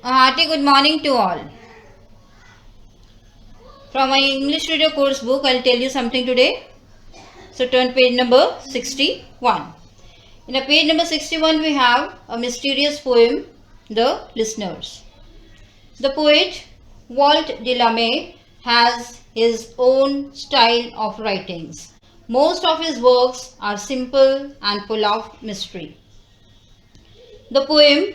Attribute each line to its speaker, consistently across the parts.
Speaker 1: A hearty good morning to all. From my English reader course book, I'll tell you something today. So turn page number 61. In a page number 61, we have a mysterious poem, The Listeners. The poet Walt Delame has his own style of writings. Most of his works are simple and full of mystery. The poem,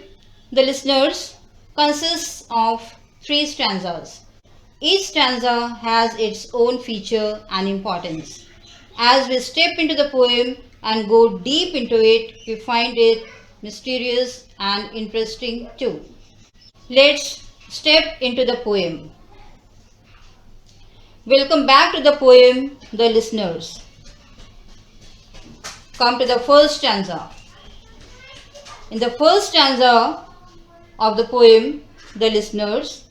Speaker 1: The Listeners, consists of 3 stanzas. Each stanza has its own feature and importance. As we step into the poem and go deep into it, we find it mysterious and interesting too. Let's step into the poem. Welcome back to the poem, The Listeners. Come to the first stanza. In the first stanza of the poem, The Listeners,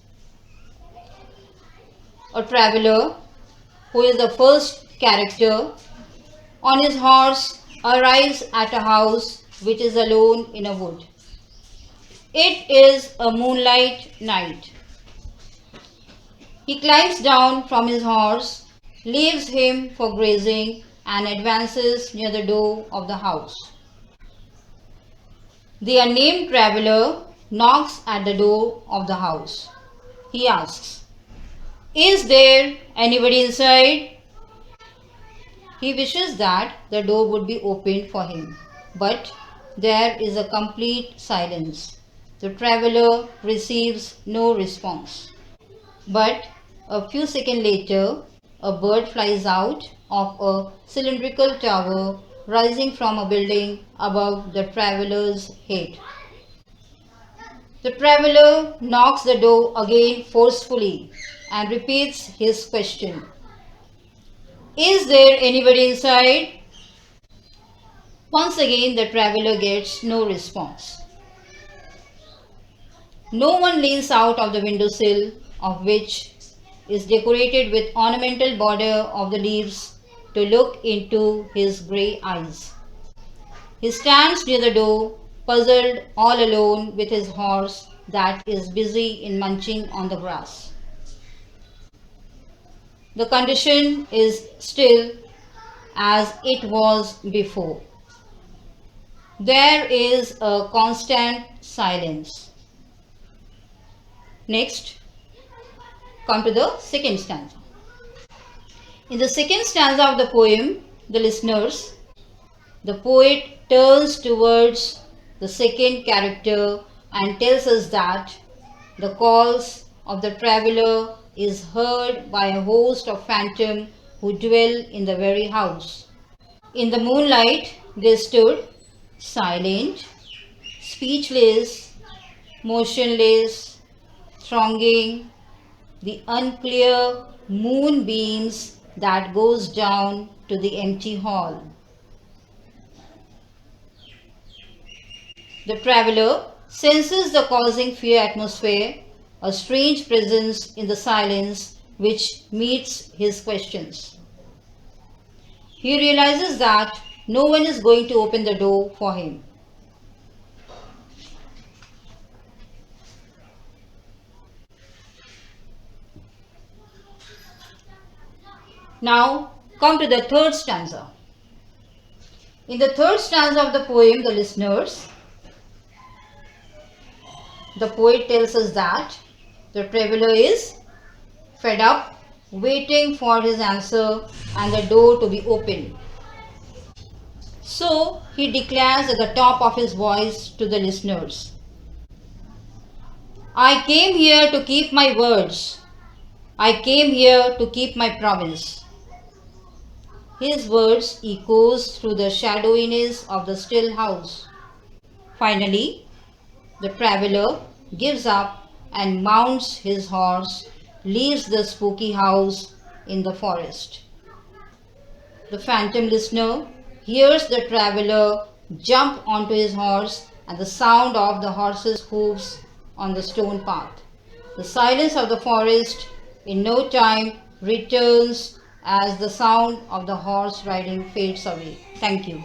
Speaker 1: a traveler, who is the first character, on his horse arrives at a house which is alone in a wood. It is a moonlight night. He climbs down from his horse, leaves him for grazing, and advances near the door of the house. The unnamed traveler knocks at the door of the house. He asks, "Is there anybody inside?" He wishes that the door would be opened for him, but there is a complete silence. The traveler receives no response. But a few seconds later, a bird flies out of a cylindrical tower rising from a building above the traveler's head. The traveler knocks the door again forcefully and repeats his question. "Is there anybody inside?" Once again, the traveler gets no response. No one leans out of the windowsill, of which is decorated with ornamental border of the leaves, to look into his grey eyes. He stands near the door, puzzled, all alone with his horse that is busy in munching on the grass. The condition is still as it was before. There is a constant silence. Next, come to the second stanza. In the second stanza of the poem, The Listeners, the poet turns towards the second character and tells us that the calls of the traveler is heard by a host of phantoms who dwell in the very house. In the moonlight, they stood silent, speechless, motionless, thronging the unclear moonbeams that goes down to the empty hall. The traveler senses the causing fear atmosphere, a strange presence in the silence which meets his questions. He realizes that no one is going to open the door for him. Now come to the third stanza. In the third stanza of the poem, The Listeners, the poet tells us that the traveler is fed up, waiting for his answer and the door to be opened. So he declares at the top of his voice to the listeners, "I came here to keep my words. I came here to keep my promise." His words echoes through the shadowiness of the still house. Finally, the traveler gives up and mounts his horse, leaves the spooky house in the forest. The phantom listener hears the traveler jump onto his horse and the sound of the horse's hooves on the stone path. The silence of the forest in no time returns as the sound of the horse riding fades away. Thank you.